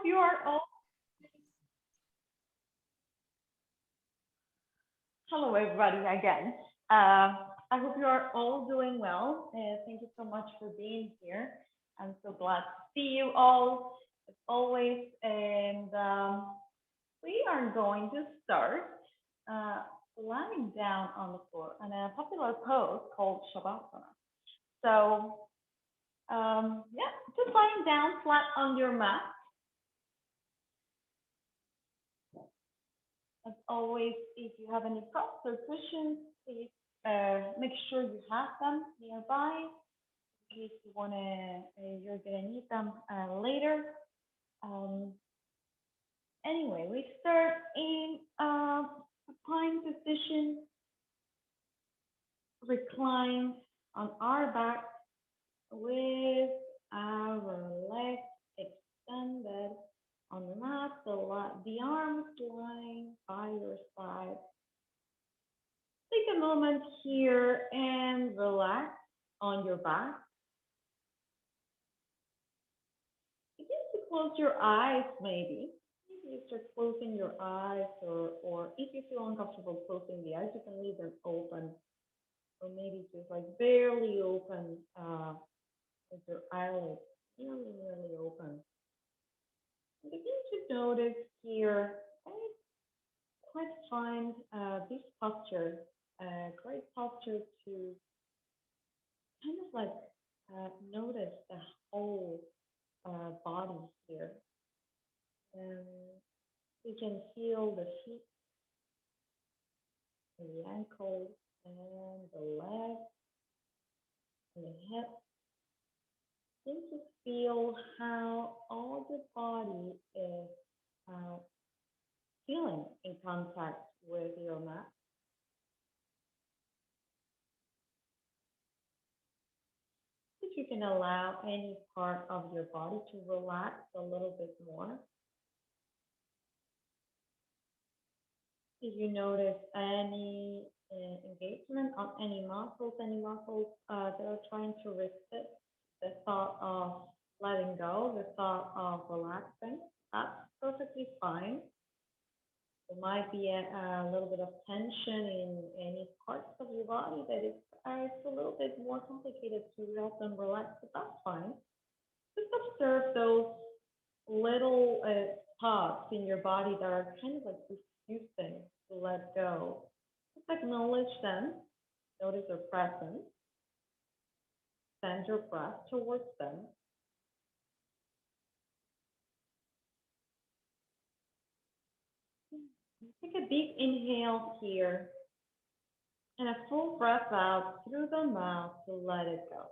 you are all. Hello, everybody, again. I hope you are all doing well. Thank you so much for being here. I'm so glad to see you all, as always. And we are going to start uh, lying down on the floor in a popular pose called Shavasana. So, yeah, just lying down flat on your mat. As always, if you have any props or cushions, please make sure you have them nearby in case you're gonna need them later. Um, anyway, we start in supine position, reclined on our back with our legs extended on the mat, the arms lying by your side. Take a moment here and relax on your back. Begin to close your eyes, maybe. Maybe you start closing your eyes, or if you feel uncomfortable closing the eyes, you can leave them open, or maybe just like barely open with your eyelids, really open. And begin to notice here, quite find this posture, great posture to kind of like notice the whole body here. And we can feel the feet, the ankles, and the legs, and the hips. Begin to feel how all the body is uh, feeling in contact with your mat. If you can allow any part of your body to relax a little bit more. If you notice any engagement on any muscles that are trying to resist the thought of letting go, the thought of relaxing, that's perfectly fine. There might be a little bit of tension in any parts of your body that it's a little bit more complicated to help them relax, but that's fine. Just observe those little thoughts in your body that are kind of like refusing to let go. Just acknowledge them, notice their presence, send your breath towards them. Take a deep inhale here and a full breath out through the mouth to let it go.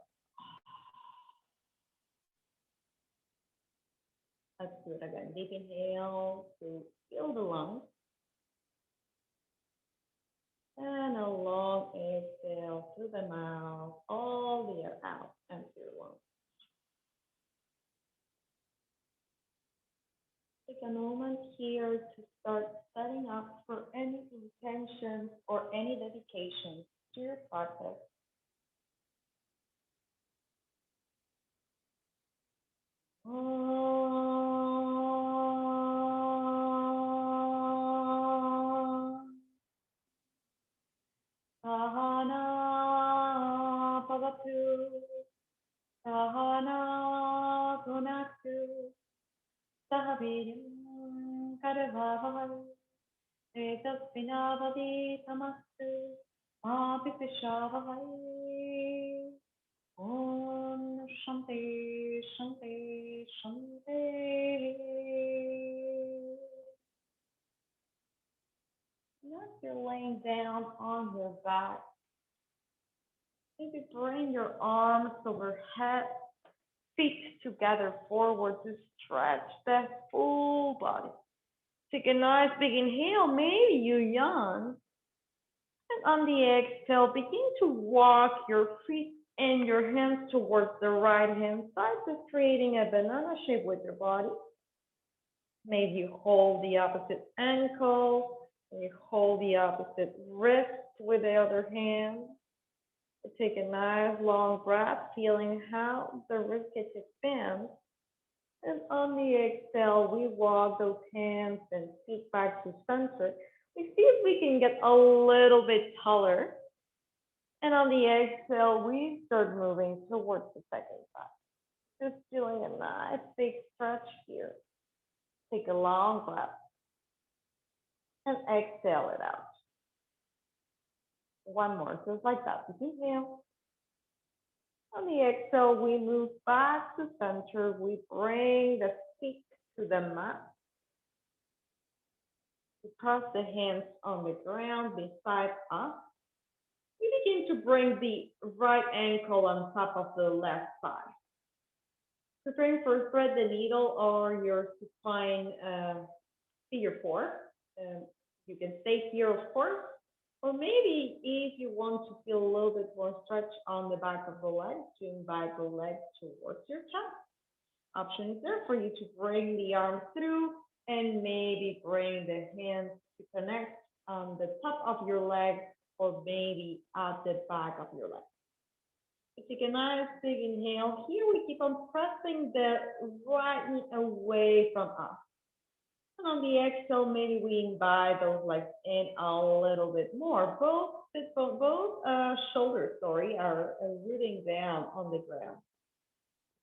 Let's do it again. Deep inhale to fill the lungs. And a long exhale through the mouth, all the air out, empty your lungs. Take a moment here to start setting up for any intentions or any dedications to your practice. Sahana Bhavatu, Sahana Gunatu, Sahaviryam Karavavai, Etasvinavadi Tamastu, Mapishavai. Om Shanti Shanti Shanti. Now you're laying down on your back. Maybe bring your arms overhead, feet together forward to stretch the full body. Take a nice big inhale, maybe you yawn. And on the exhale, begin to walk your feet and your hands towards the right hand side, just creating a banana shape with your body. Maybe you hold the opposite ankle, and you hold the opposite wrist with the other hand. Take a nice long breath, feeling how the ribcage expands. And on the exhale, we walk those hands and feet back to center. We see if we can get a little bit taller. And on the exhale, we start moving towards the second side. Just doing a nice big stretch here. Take a long breath and exhale it out. One more, just like that. Inhale. On the exhale, we move back to center. We bring the feet to the mat. We cross the hands on the ground beside us. We begin to bring the right ankle on top of the left thigh. Preparing for thread the needle or your supine figure four. You can stay here, of course, or maybe if you want to feel a little bit more stretch on the back of the leg, to invite the leg towards your chest. Option is there for you to bring the arms through and maybe bring the hands to connect on the top of your leg or maybe at the back of your leg. Take a nice big inhale. Here we keep on pressing the right knee away from us. And on the exhale, maybe we invite those legs in a little bit more. Both shoulders, are rooting down on the ground.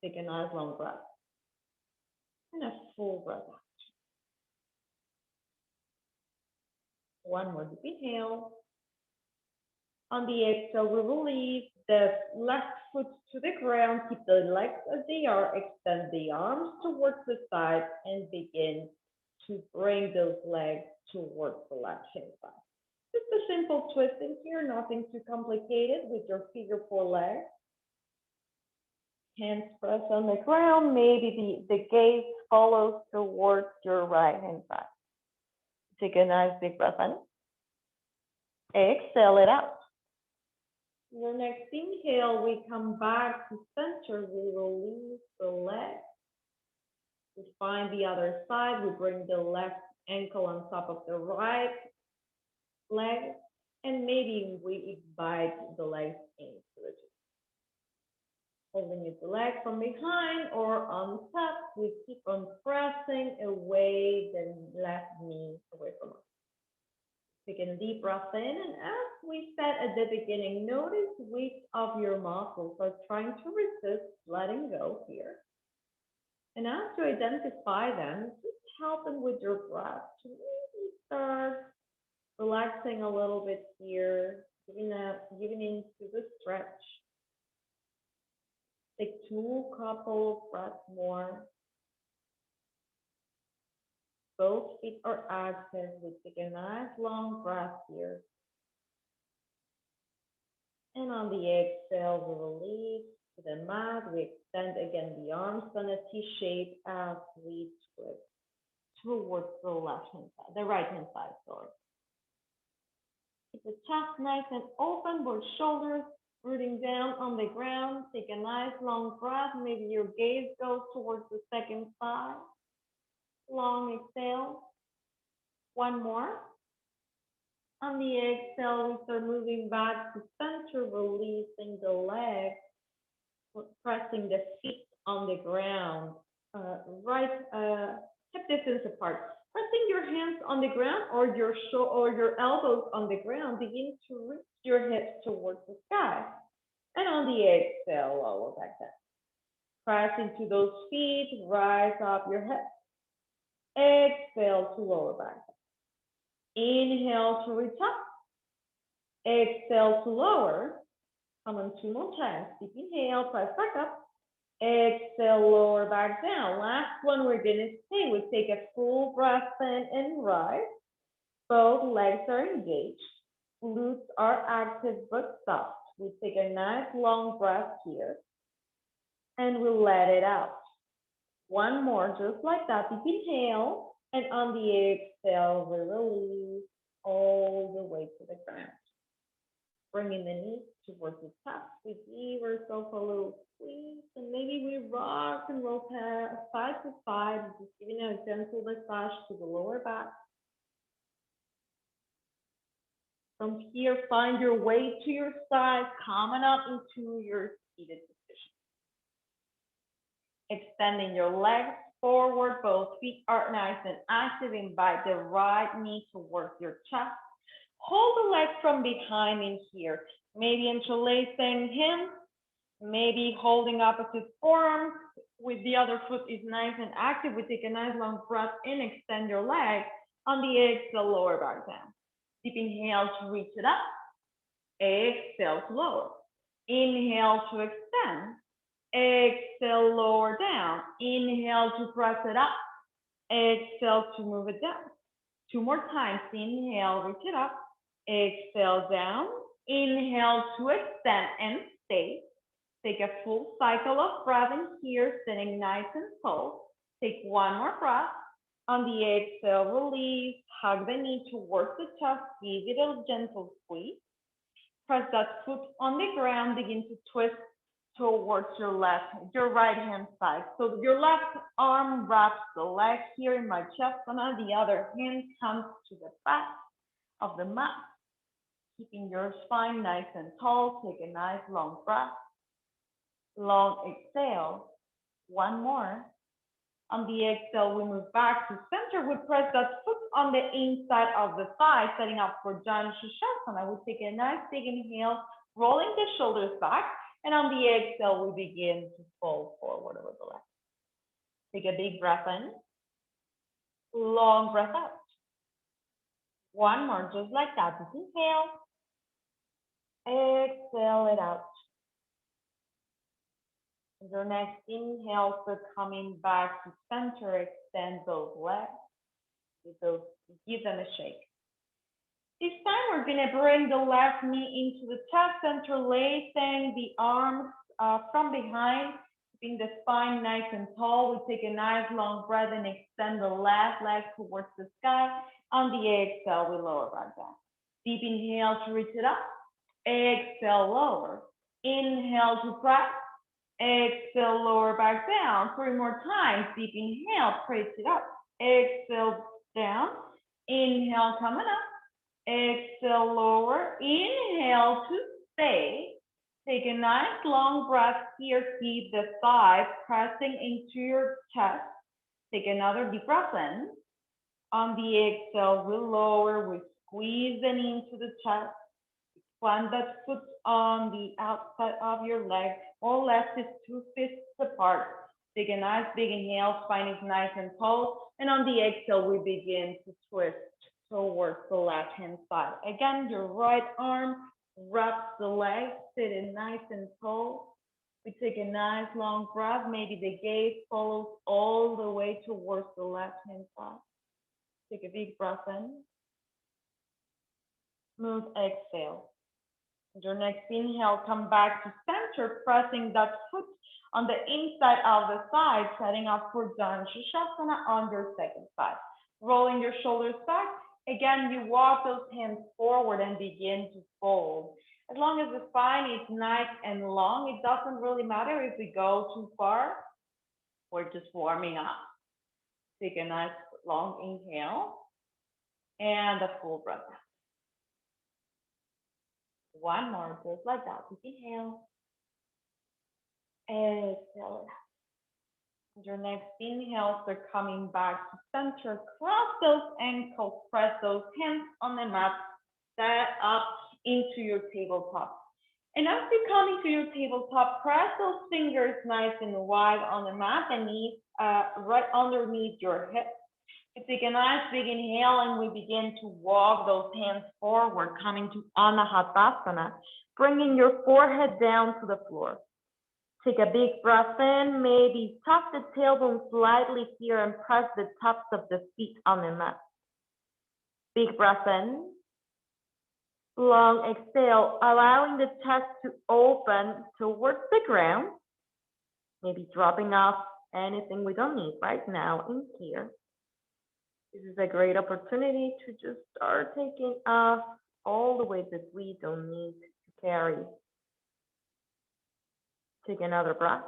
Take a nice long breath. And a full breath out. One more deep inhale. On the exhale, we release the left foot to the ground. Keep the legs as they are. Extend the arms towards the side and begin to bring those legs towards the left hand side. Just a simple twisting here, nothing too complicated with your figure four legs. Hands press on the ground. Maybe the gaze follows towards your right hand side. Take a nice big breath in. Exhale it out. The next inhale, we come back to center. We release the leg. We find the other side. We bring the left ankle on top of the right leg. And maybe we invite the legs into the chest. Holding the leg from behind or on top, we keep on pressing away the left knee away from us. Take a deep breath in, and as we said at the beginning, notice which of your muscles are trying to resist letting go here. And as you identify them, just help them with your breath to really start relaxing a little bit here, giving into the stretch. Take two couple of breaths more. Both feet are active. We take a nice long breath here. And on the exhale, we release to the mat. We extend again the arms on a T shape as we twist towards the left hand side, the right hand side, sorry. Keep the chest nice and open, both shoulders rooting down on the ground. Take a nice long breath. Maybe your gaze goes towards the second side. Long exhale. One more. On the exhale, we start moving back to center, releasing the legs, pressing the feet on the ground, hip distance apart. Pressing your hands on the ground or your elbows on the ground, begin to reach your hips towards the sky. And on the exhale, lower back down. Press into those feet, rise up your hips. Exhale to lower back. Inhale to reach up. Exhale to lower. Come on, two more times. Deep inhale, press back up. Exhale, lower back down. Last one, we're gonna stay. We take a full breath in and rise. Both legs are engaged. Glutes are active but soft. We take a nice long breath here. And we let it out. One more, just like that. Deep inhale. And on the exhale, we release all the way to the ground. Bringing the knees towards the top. We give ourselves a little squeeze. And maybe we rock and roll side to side, just giving a gentle massage to the lower back. From here, find your way to your side, coming up into your seated position. Extending your legs forward. Both feet are nice and active. Invite the right knee towards your chest. Hold the legs from behind in here. Maybe interlacing him, maybe holding opposite forearms with the other foot is nice and active. We take a nice long breath in, extend your leg. On the exhale, lower back down. Deep inhale to reach it up. Exhale to lower. Inhale to extend. Exhale, lower down. Inhale to press it up. Exhale to move it down. Two more times. Inhale, reach it up. Exhale down. Inhale to extend and stay. Take a full cycle of breath in here, sitting nice and tall. Take one more breath. On the exhale, release. Hug the knee towards the chest. Give it a gentle squeeze. Press that foot on the ground. Begin to twist towards your right hand side. So your left arm wraps the leg here in my chest, and on the other hand comes to the back of the mat. Keeping your spine nice and tall. Take a nice long breath. Long exhale. One more. On the exhale, we move back to center. We press that foot on the inside of the thigh, setting up for Janu Sirsasana. We take a nice big inhale, rolling the shoulders back. And on the exhale, we begin to fold forward over the left. Take a big breath in. Long breath out. One more, just like that. Just inhale. Exhale it out. Your next inhale, so coming back to center, extend those legs. Give them a shake. This time we're gonna bring the left knee into the chest, interlacing the arms from behind, keeping the spine nice and tall. We take a nice long breath and extend the left leg towards the sky. On the exhale, we lower back down. Deep inhale to reach it up. Exhale, lower. Inhale to press. Exhale, lower back down. 3 more times. Deep inhale, press it up. Exhale, down. Inhale, coming up. Exhale, lower. Inhale to stay. Take a nice long breath here. Keep the thighs pressing into your chest. Take another deep breath in. On the exhale, we lower. We squeeze the knee into the chest. Plant that foot on the outside of your leg, or left is 2 fists apart. Take a nice big inhale, spine is nice and tall. And on the exhale, we begin to twist towards the left hand side. Again, your right arm wraps the leg, sitting nice and tall. We take a nice long breath. Maybe the gaze follows all the way towards the left hand side. Take a big breath in. Smooth exhale. Your next inhale, come back to center, pressing that foot on the inside of the thigh, setting up for Janu Sirsasana on your second side. Rolling your shoulders back. Again, you walk those hands forward and begin to fold. As long as the spine is nice and long, it doesn't really matter if we go too far. We're just warming up. Take a nice long inhale and a full breath out. One more, just like that. Inhale. Exhale. Your next inhale, so coming back to center. Cross those ankles, press those hands on the mat, set up into your tabletop. And as you come into your tabletop, press those fingers nice and wide on the mat, and knees right underneath your hips. You take a nice big inhale and we begin to walk those hands forward, coming to Anahatasana, bringing your forehead down to the floor. Take a big breath in, maybe tuck the tailbone slightly here and press the tops of the feet on the mat. Big breath in. Long exhale, allowing the chest to open towards the ground. Maybe dropping off anything we don't need right now in here. This is a great opportunity to just start taking off all the weight that we don't need to carry. Take another breath.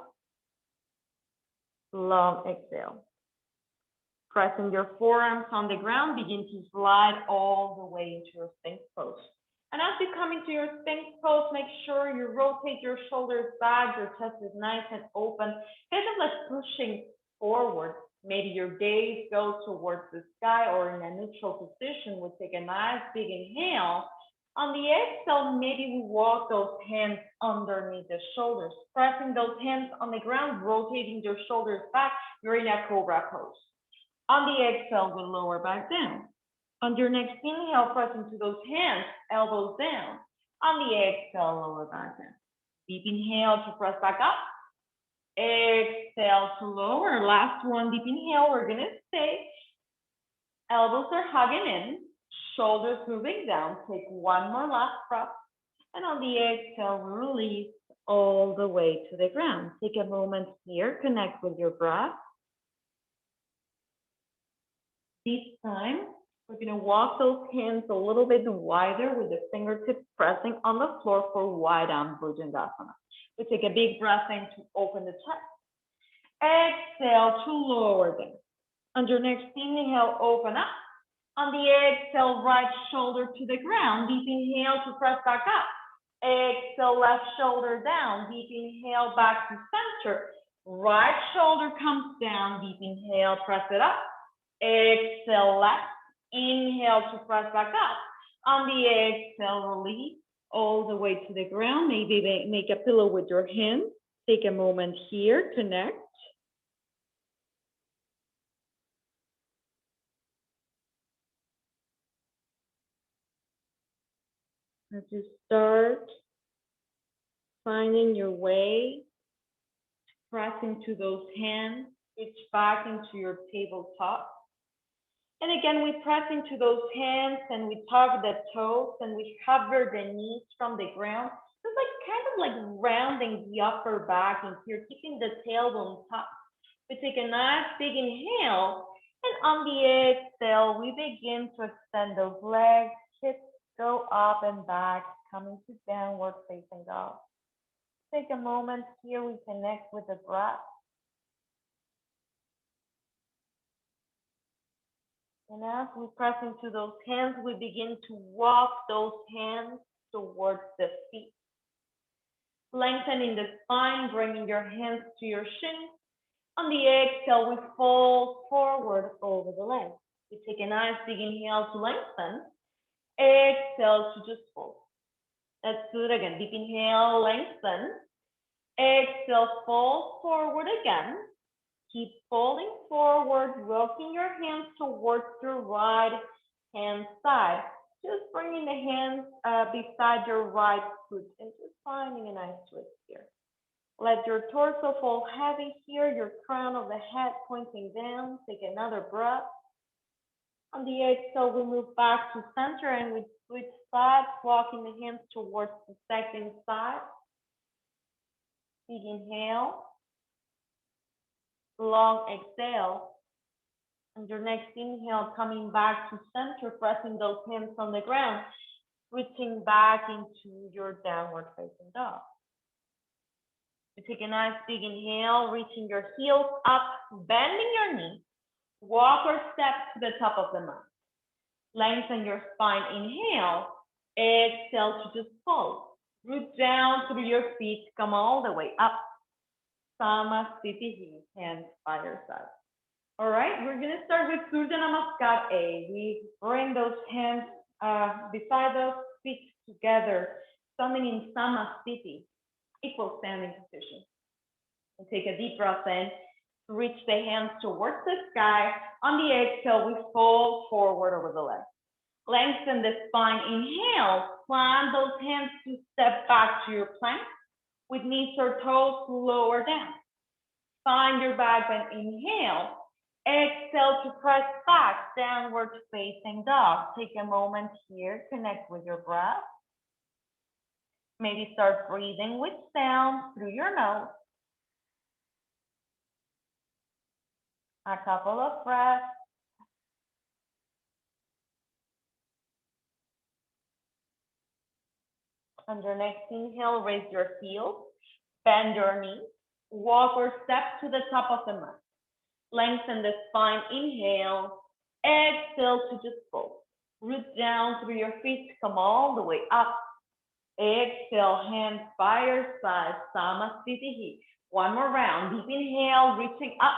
Long exhale. Pressing your forearms on the ground, begin to slide all the way into your Sphinx pose. And as you come into your Sphinx pose, make sure you rotate your shoulders back, your chest is nice and open, kind of like pushing forward. Maybe your gaze goes towards the sky or in a neutral position. We take a nice big inhale. On the exhale, maybe we walk those hands underneath the shoulders, pressing those hands on the ground, rotating your shoulders back. You're in a cobra pose. On the exhale, we lower back down. On your next inhale, press into those hands, elbows down. On the exhale, lower back down. Deep inhale to press back up. Exhale to lower. Last one, deep inhale. We're going to stay. Elbows are hugging in, shoulders moving down. Take one more last breath. And on the exhale, release all the way to the ground. Take a moment here, connect with your breath. This time, we're going to walk those hands a little bit wider with the fingertips pressing on the floor for wide arm Bhujangasana. We take a big breath in to open the chest. Exhale to lower them. On your next inhale, open up. On the exhale, right shoulder to the ground. Deep inhale to press back up. Exhale, left shoulder down. Deep inhale, back to center. Right shoulder comes down. Deep inhale, press it up. Exhale, left. Inhale to press back up. On the exhale, release all the way to the ground. Maybe make a pillow with your hands. Take a moment here, connect. As you start finding your way, press into those hands, reach back into your tabletop. And again, we press into those hands and we tug the toes and we cover the knees from the ground. It's like kind of like rounding the upper back and here, keeping the tailbone tucked. We take a nice big inhale, and on the exhale, we begin to extend those legs, hips go up and back, coming to downward facing dog. Take a moment here, we connect with the breath. And as we press into those hands, we begin to walk those hands towards the feet. Lengthening the spine, bringing your hands to your shins. On the exhale, we fold forward over the legs. We take a nice big inhale to lengthen. Exhale to just fold. Let's do it again. Deep inhale, lengthen. Exhale, fold forward again. Keep folding forward, rocking your hands towards your right hand side. Just bringing the hands beside your right foot and just finding a nice twist here. Let your torso fall heavy here, your crown of the head pointing down. Take another breath. On the exhale, we move back to center and we switch sides, walking the hands towards the second side. Big inhale. Long exhale. And your next inhale, coming back to center, pressing those hands on the ground, switching back into your downward facing dog. You take a nice big inhale, reaching your heels up, bending your knees, walk or step to the top of the mat. Lengthen your spine, inhale, exhale to just fold. Root down through your feet, come all the way up. Samasthiti, hands by your side. All right, we're gonna start with Surya Namaskar A. We bring those hands beside those feet together, standing in Samasthiti, equal standing position. And take a deep breath in, reach the hands towards the sky. On the exhale, we fold forward over the legs. Lengthen the spine, inhale, plant those hands to step back to your plank with knees or toes lower down. Find your back bend, inhale. Exhale to press back, downward facing dog. Take a moment here, connect with your breath. Maybe start breathing with sound through your nose. A couple of breaths. On your next inhale, raise your heels, bend your knees, walk or step to the top of the mat. Lengthen the spine, inhale, exhale to just fold. Root down through your feet, come all the way up. Exhale, hands by your side, Samasthiti. One more round, deep inhale, reaching up.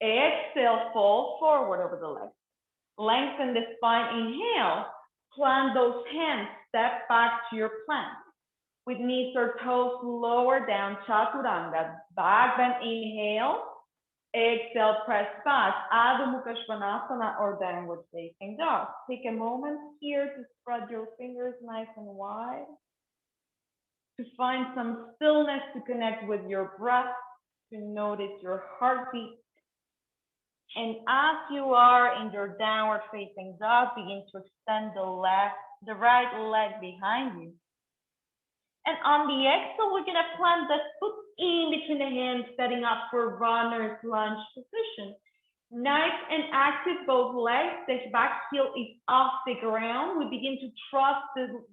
Exhale, fold forward over the legs. Lengthen the spine, inhale. Plant those hands, step back to your plank. With knees or toes lower down, chaturanga. Back bend, inhale. Exhale, press back. Adho Mukha Svanasana or downward facing dog. Take a moment here to spread your fingers nice and wide. To find some stillness, to connect with your breath, to notice your heartbeat. And as you are in your downward facing dog, begin to extend the right leg behind you. And on the exhale, we're gonna plant the foot in between the hands, setting up for runner's lunge position. Nice and active, both legs. The back heel is off the ground. We begin to trust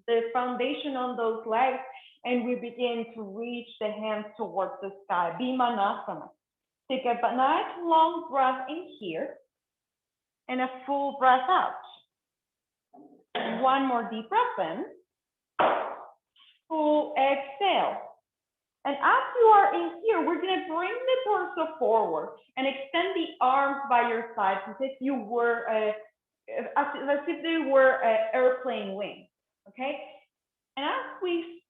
the foundation on those legs, and we begin to reach the hands towards the sky. Vimanasana. Take a nice long breath in here and a full breath out. One more deep breath in. Full exhale. And as you are in here, we're going to bring the torso forward and extend the arms by your sides as if you were as if they were airplane wings. Okay. And as we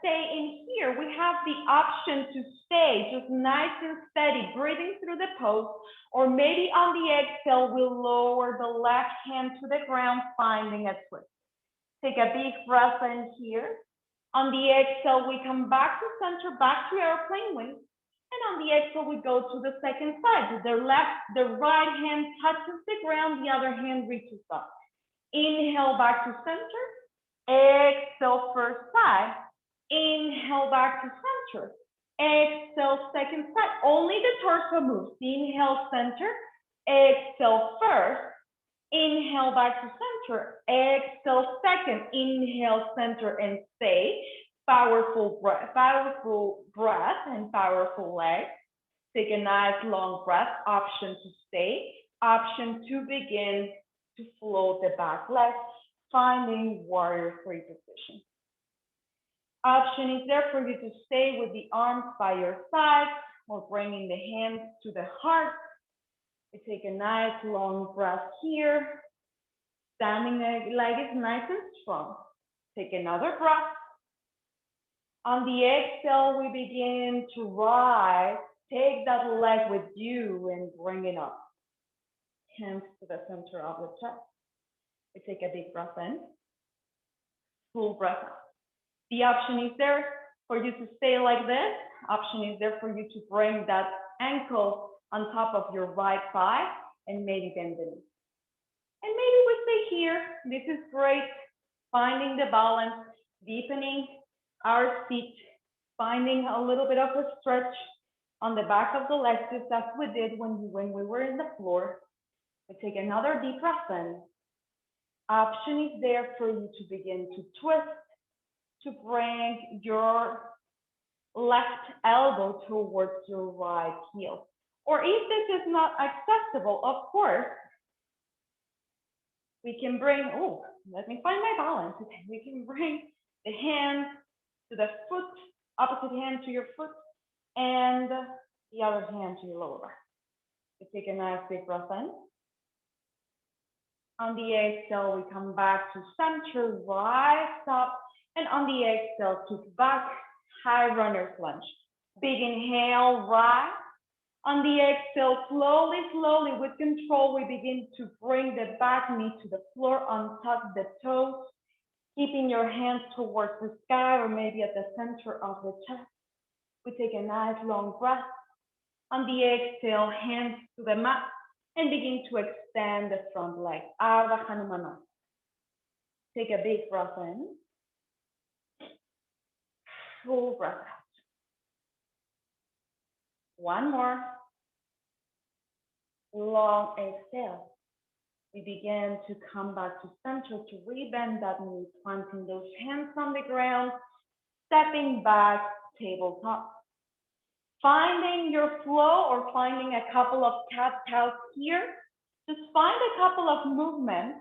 stay in here, we have the option to stay just nice and steady, breathing through the pose, or maybe on the exhale, we'll lower the left hand to the ground, finding a twist. Take a big breath in here. On the exhale, we come back to center, back to airplane wings. And on the exhale, we go to the second side. The right hand touches the ground, the other hand reaches up. Inhale back to center. Exhale, first side. Inhale back to center. Exhale, second side. Only the torso moves. Inhale, center. Exhale, first. Inhale back to center. Exhale, second. Inhale, center, and stay. Powerful breath and powerful legs. Take a nice long breath. Option to stay. Option to begin to float the back legs, finding warrior three position. Option is there for you to stay with the arms by your side or bringing the hands to the heart. You take a nice long breath here. Standing leg is nice and strong. Take another breath. On the exhale, we begin to rise. Take that leg with you and bring it up. Hands to the center of the chest. We take a big breath in. Full breath out. The option is there for you to stay like this. Option is there for you to bring that ankle on top of your right thigh and maybe bend the knee. And maybe we stay here. This is great. Finding the balance, deepening our seat, finding a little bit of a stretch on the back of the legs, just as we did when we were in the floor. We take another deep breath in. Option is there for you to begin to twist, to bring your left elbow towards your right heel. Or if this is not accessible, of course, we can bring, let me find my balance. We can bring the hand to the foot, opposite hand to your foot, and the other hand to your lower back. We take a nice big breath in. On the exhale, we come back to center, rise up, and on the exhale, kick back, high runner's lunge. Big inhale, rise. On the exhale, slowly, slowly, with control, we begin to bring the back knee to the floor, untap the toes, keeping your hands towards the sky or maybe at the center of the chest. We take a nice long breath. On the exhale, hands to the mat and begin to extend the front leg. Ardha Hanumanasana. Take a big breath in. Full breath out. One more. Long exhale. We begin to come back to center, to rebend that knee, planting those hands on the ground, stepping back, tabletop. Finding your flow or finding a couple of cat-cows here. Just find a couple of movements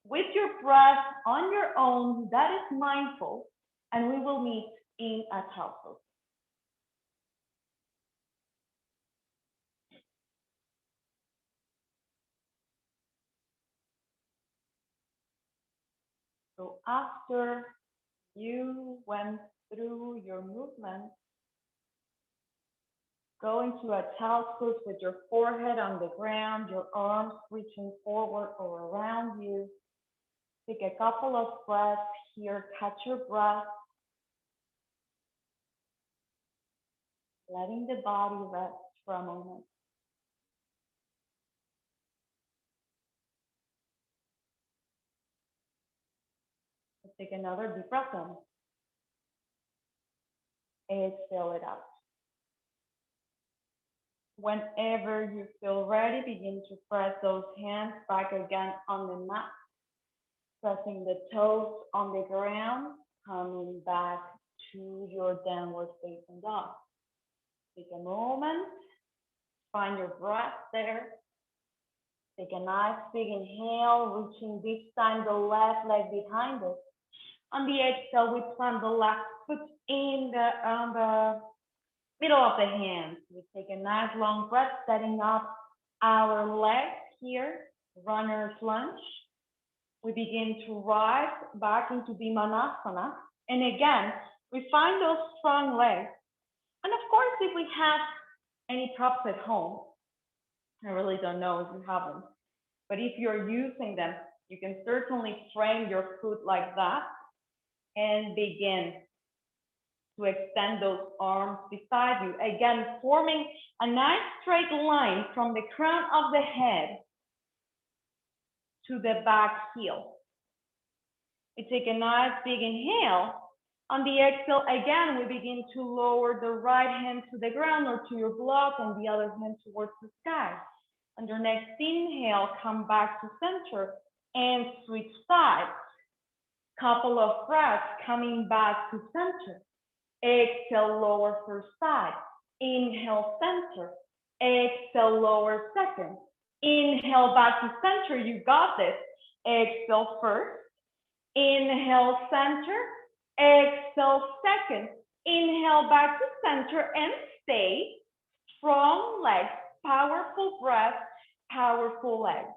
with your breath on your own that is mindful, and we will meet in a cow pose. So after you went through your movement, go into a child's pose with your forehead on the ground, your arms reaching forward or around you. Take a couple of breaths here, catch your breath, letting the body rest for a moment. Take another deep breath in. Exhale it out. Whenever you feel ready, begin to press those hands back again on the mat, pressing the toes on the ground, coming back to your downward facing dog. Take a moment, find your breath there. Take a nice big inhale, reaching this time the left leg behind us. On the exhale, we plant the left foot in the middle of the hands. We take a nice long breath, setting up our legs here, runner's lunge. We begin to rise back into Vimanasana. And again, we find those strong legs. And of course, if we have any props at home, I really don't know if you have them, but if you're using them, you can certainly frame your foot like that and begin to extend those arms beside you. Again, forming a nice straight line from the crown of the head to the back heel. We take a nice big inhale. On the exhale, again, we begin to lower the right hand to the ground or to your block and the other hand towards the sky. On your next inhale, come back to center and switch sides. Couple of breaths coming back to center. Exhale, lower first side. Inhale, center. Exhale, lower second. Inhale, back to center. You got this. Exhale first. Inhale, center. Exhale, second. Inhale, back to center and stay. Strong legs, powerful breath, powerful legs.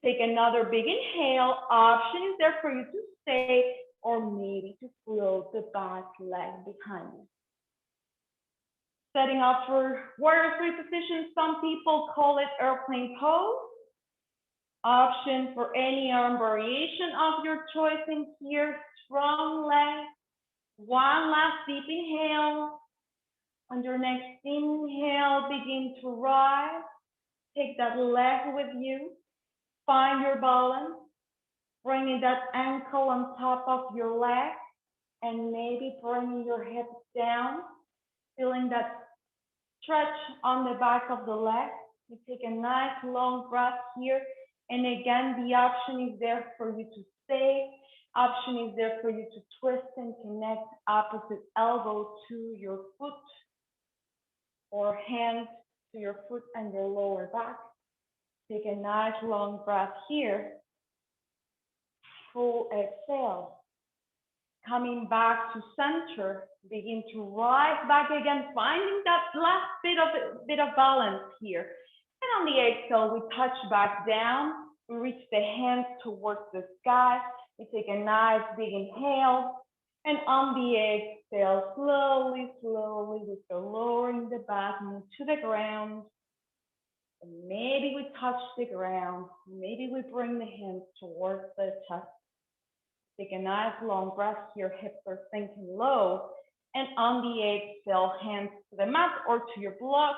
Take another big inhale. Option is there for you to stay or maybe to float the back leg behind you. Setting up for warrior three position. Some people call it airplane pose. Option for any arm variation of your choice in here. Strong legs. One last deep inhale. On your next inhale, begin to rise. Take that leg with you. Find your balance. Bringing that ankle on top of your leg. And maybe bringing your hips down. Feeling that stretch on the back of the leg. You take a nice long breath here. And again, the option is there for you to stay. Option is there for you to twist and connect opposite elbow to your foot or hand to your foot and your lower back. Take a nice long breath here. Full exhale. Coming back to center, begin to rise back again, finding that last bit of balance here. And on the exhale, we touch back down. We reach the hands towards the sky. We take a nice big inhale. And on the exhale, slowly, slowly, we go lowering the back to the ground. And maybe we touch the ground. Maybe we bring the hands towards the chest. Take a nice long breath here. Hips are sinking low. And on the exhale, hands to the mat or to your block.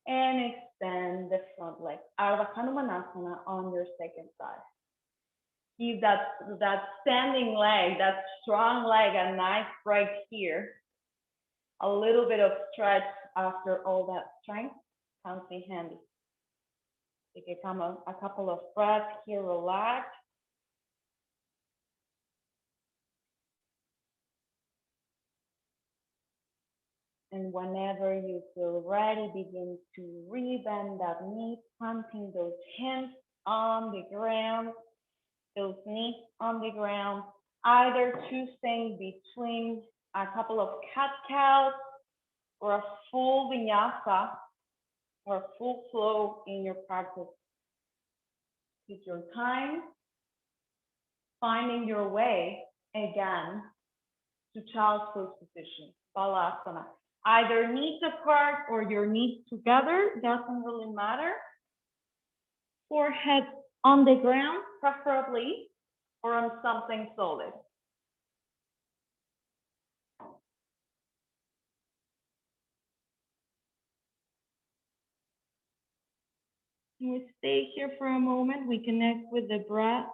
And extend the front leg. Ardha Hanumanasana on your second side. Give that standing leg, that strong leg, a nice break here. A little bit of stretch after all that strength comes in handy. Take a couple of breaths here, relax. And whenever you feel ready, begin to rebend that knee, planting those hands on the ground, those knees on the ground, either choosing between a couple of cat-cows or a full vinyasa or a full flow in your practice. Take your time. finding your way again to child's pose position, Balasana. Either knees apart or your knees together, doesn't really matter. Forehead on the ground, preferably, or on something solid. We stay here for a moment. We connect with the breath.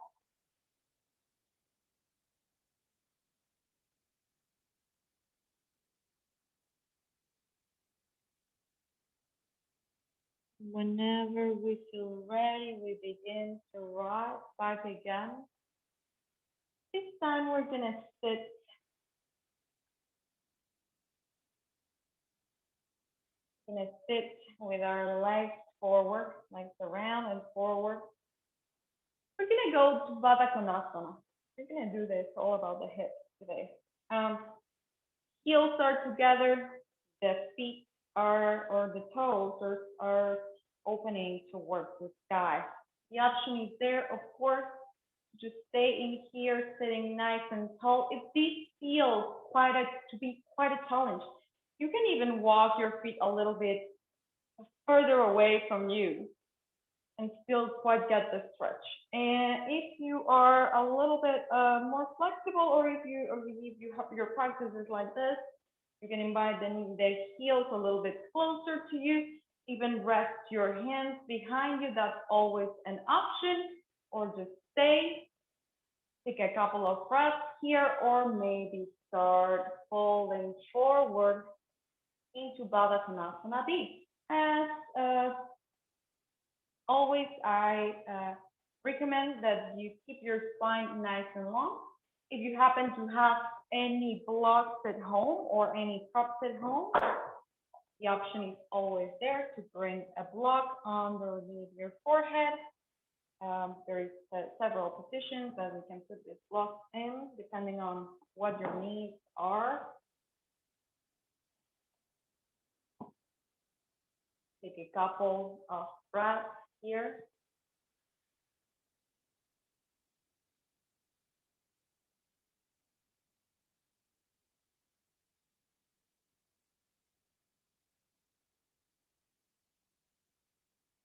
Whenever we feel ready, we begin to rise back again. This time we're gonna sit. Gonna sit with our legs forward, legs around and forward. We're gonna go to Baddha Konasana. We're gonna do this all about the hips today. Heels are together, the feet are, or the toes are opening towards the sky. The option is there, of course, just stay in here, sitting nice and tall. If this feels to be quite a challenge, you can even walk your feet a little bit further away from you and still quite get the stretch. And if you are a little bit more flexible, or if you have your practice is like this, you can invite the heels a little bit closer to you. Even rest your hands behind you. That's always an option. Or just stay. Take a couple of breaths here, or maybe start folding forward into Baddha Konasana B. As always, I recommend that you keep your spine nice and long. If you happen to have any blocks at home or any props at home, the option is always there to bring a block underneath your forehead. There is several positions that we can put this block in, depending on what your needs are. Take a couple of breaths here.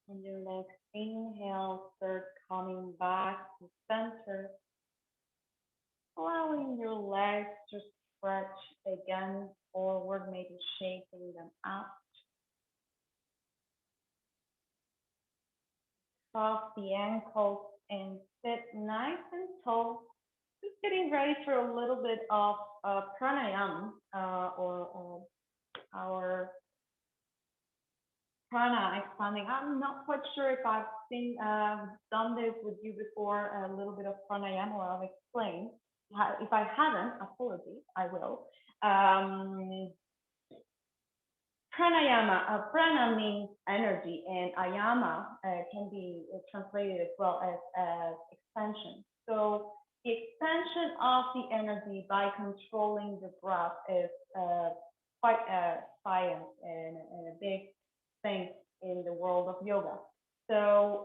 And your next inhale, start coming back to center, allowing your legs to stretch again forward, maybe shaping them up. Cross the ankles and sit nice and tall. Just getting ready for a little bit of pranayama or our prana expanding. I'm not quite sure if I've done this with you before, a little bit of pranayama, or I'll explain. If I haven't, apologies, I will. Pranayama, prana means energy, and ayama can be translated as well as expansion. So the expansion of the energy by controlling the breath is quite a science and a big thing in the world of yoga. So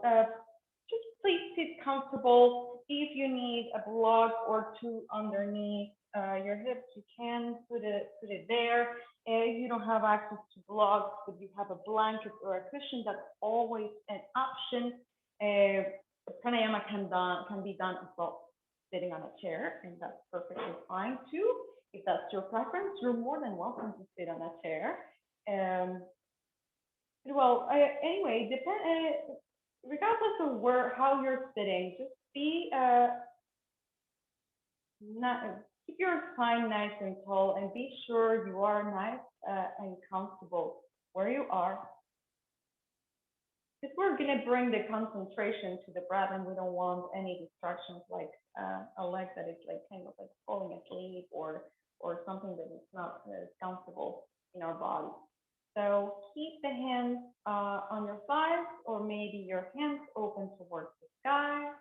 just please sit comfortable. If you need a block or two underneath your hips, you can put it there. If you don't have access to blocks, but you have a blanket or a cushion, that's always an option. Pranayama can be done as well sitting on a chair, and that's perfectly fine too. If that's your preference, you're more than welcome to sit on a chair. Anyway, regardless of how you're sitting, just be keep your spine nice and tall, and be sure you are nice and comfortable where you are. Because we're gonna bring the concentration to the breath, and we don't want any distractions like a leg that is like kind of like falling asleep or something that is not comfortable in our body. So keep the hands on your thighs, or maybe your hands open towards the sky.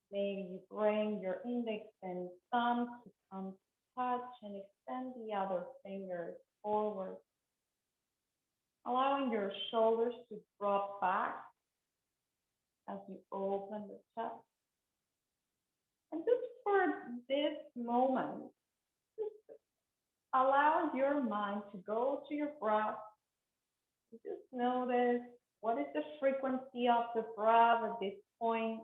Maybe you bring your index and thumb to come to touch, and extend the other fingers forward, allowing your shoulders to drop back as you open the chest. this moment, allow your mind to go to your breath. Just notice what is the frequency of the breath at this point.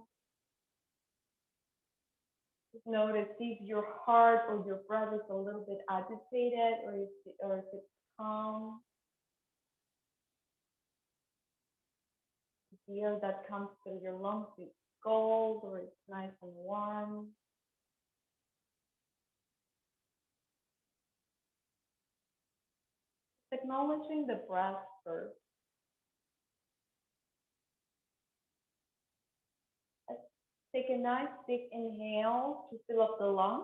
Just notice if your heart or your breath is a little bit agitated or if it's calm. The air that comes through your lungs is cold or it's nice and warm. Acknowledging the breath first. Let's take a nice big inhale to fill up the lungs.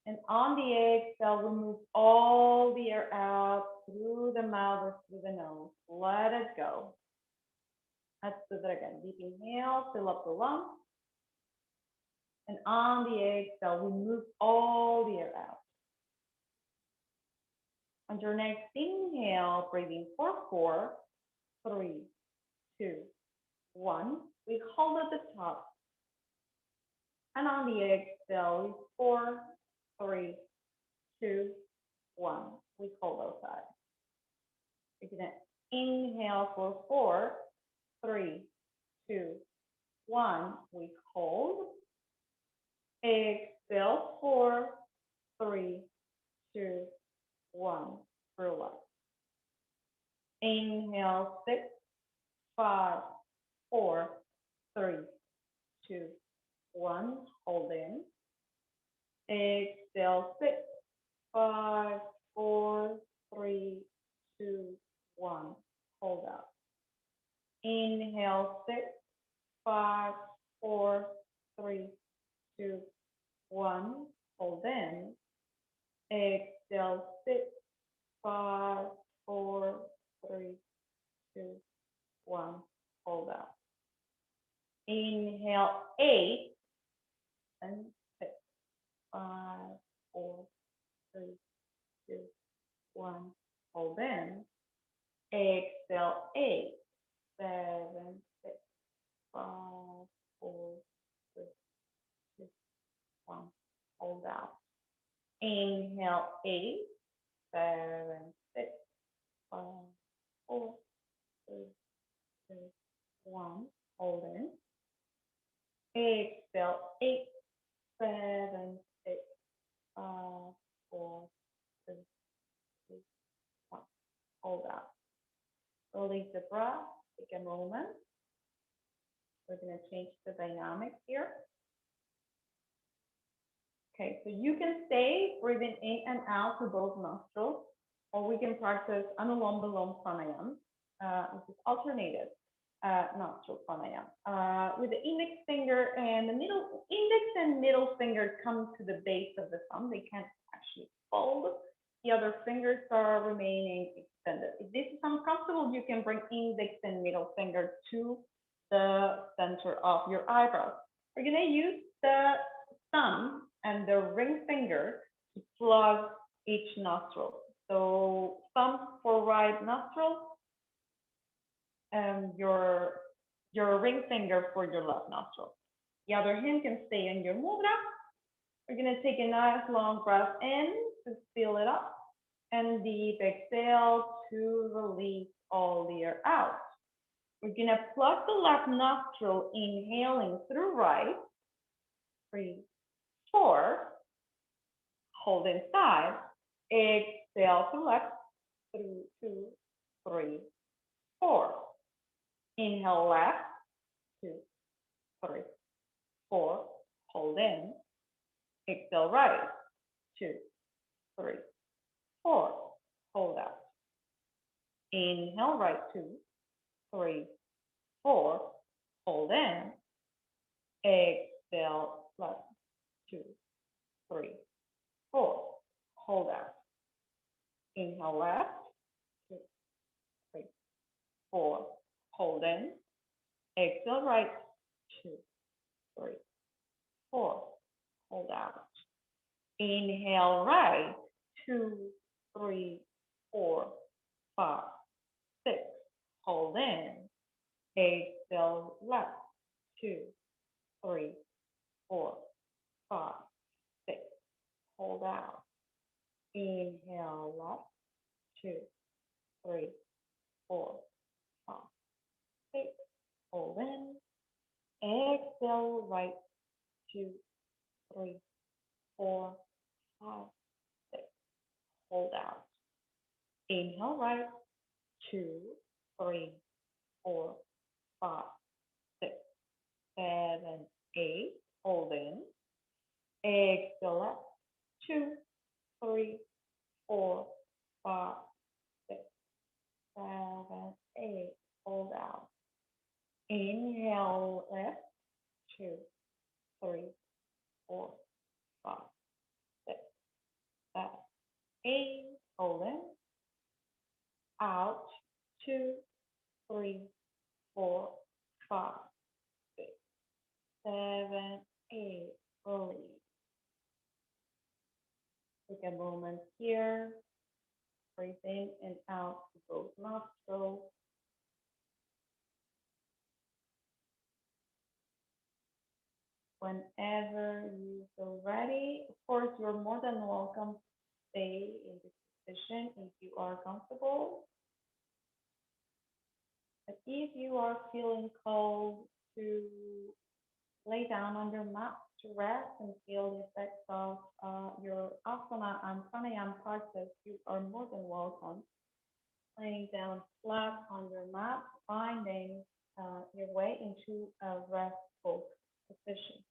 And on the exhale, we move all the air out through the mouth or through the nose. Let it go. Let's do that again. Deep inhale, fill up the lungs. And on the exhale, we move all the air out. On your next inhale, breathing for 4, 3, 2, 1. We hold at the top. And on the exhale, 4, 3, 2, 1. We hold outside. We're going to inhale for 4, 3, 2, 1. We hold. Exhale, 4, 3, 2, 1. Relax. Inhale, 6, 5, 4, 3, 2, 1. Hold in. Exhale, 6, 5, 4, 3, 2, 1. Hold out. Inhale, 6, 5, 4, 3, 2, 1. Hold in. Exhale, 6, 5, 4, 3, 2, 1. Hold out. Inhale, 8 and 6, 5, 4, 3, 2, 1. Hold in. Exhale, 8, 7, 6, 5, 4, 3, 2, 1. Hold out. Inhale, 8, 7, 6, 5, 4, 3, 2, 1. Hold in. Exhale, 8, 7, 6, 5, 4, 3, 2, 1. Hold out. Release the breath. Take a moment. We're going to change the dynamic here. Okay, so you can stay breathing in and out through both nostrils, or we can practice Anulom Vilom Pranayam, which is alternated nostril pranayam. With the index finger and the index and middle finger come to the base of the thumb. They can't actually fold. The other fingers are remaining extended. If this is uncomfortable, you can bring index and middle finger to the center of your eyebrows. We're going to use the thumb and the ring finger to plug each nostril. So thumb for right nostril, and your ring finger for your left nostril. The other hand can stay in your mudra. We're going to take a nice long breath in to fill it up, and deep exhale to release all the air out. We're going to plug the left nostril, inhaling through right. 3, 4. Hold inside. Exhale to left. 3, 2, 3, 4. Inhale left. 2, 3, 4. Hold in. Exhale right. 2, 3, 4. Hold out. Inhale right. 2, 3, 4. Hold in. Exhale left. 2, 3, 4. Hold out. Inhale left. 2, 3, 4. Hold in. Exhale right. 2, 3, 4. Hold out. Inhale right. 2, 3, 4, 5, 6. Hold in. Exhale left. 2, 3, 4, 5, 6. Hold out. Inhale left, 2, 3, 4, 5, 6. Hold in. Exhale right, 2, 3, 4, 5, 6. Hold out. Inhale right, 2, 3, 4, 5, 6, 7, 8. Hold in. Exhale left, 2, 3, 4, 5, 6, 7, 8. Hold out. Inhale left, 2, 3, 4, 5, 6, 7, 8. Hold in. Out. 2, 3, 4, 5, 6, 7, 8. Release. Take a moment here. Breathe in and out to both nostrils. Whenever you feel ready, of course, you're more than welcome to stay in this position if you are comfortable. But if you are feeling called to lay down on your mat to rest and feel the effects of your asana and pranayama practice, you are more than welcome. Laying down flat on your mat, finding your way into a restful position.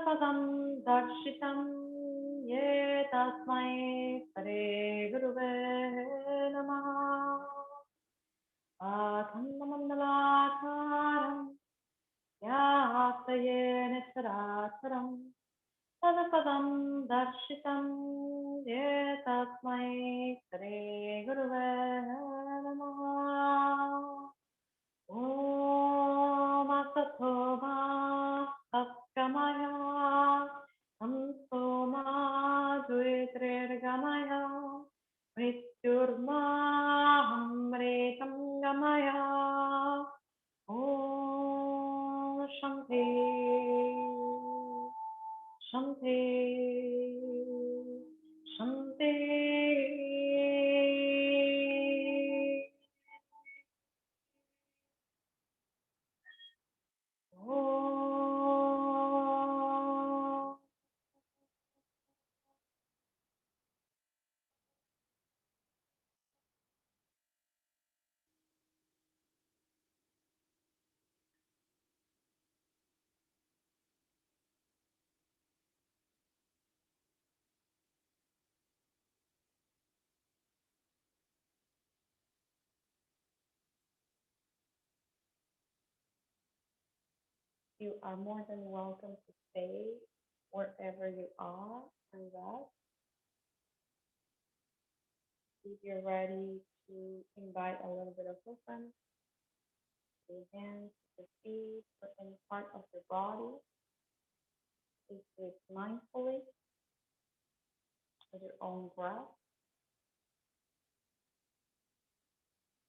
Padam darshitam ye tasmai Hare Guruve Namaha. Akhandamandalakaram Vyaptayena Characharam Tadapadam darshitam ye tasmai Hare Guruve Namaha. Om Asato Ma Satgamaya Samsoma Dvitrergamaya Mrityurma Amritam Gamaya. Om Shanti Shanti Shanti. You are more than welcome to stay wherever you are and rest. If you're ready to invite a little bit of movement, the hands, the feet, or any part of your body, please do it mindfully with your own breath.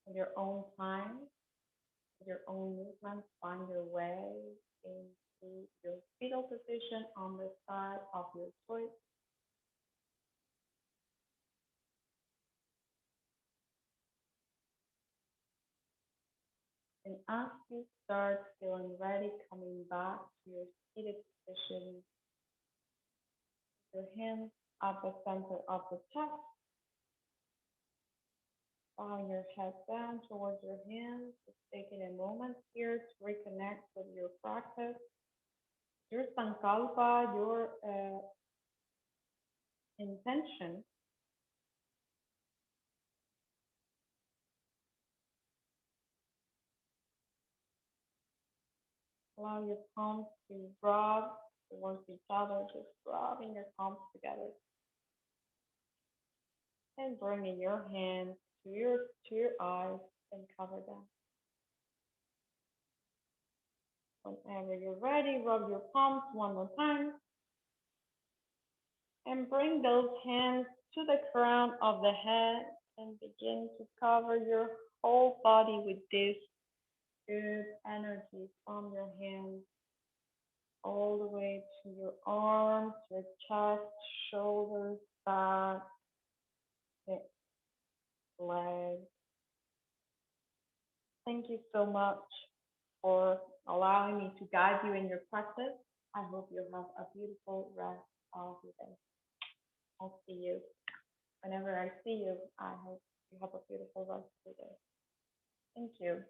in your own time, with your own movement, find your way into your fetal position on the side of your choice. And as you start feeling ready, coming back to your seated position, your hands at the center of the chest, bowing your head down towards your hands, just taking a moment here to reconnect with your practice, your sankalpa, your intention. Allow your palms to rub towards each other, just rubbing your palms together and bringing your hands to your eyes and cover them. Whenever you're ready, rub your palms one more time and bring those hands to the crown of the head and begin to cover your whole body with this good energy from your hands all the way to your arms, your chest, shoulders, back, hips, legs. Thank you so much for allowing me to guide you in your practice. I hope you have a beautiful rest of your day. I'll see you whenever I see you. I hope you have a beautiful rest of your day. Thank you.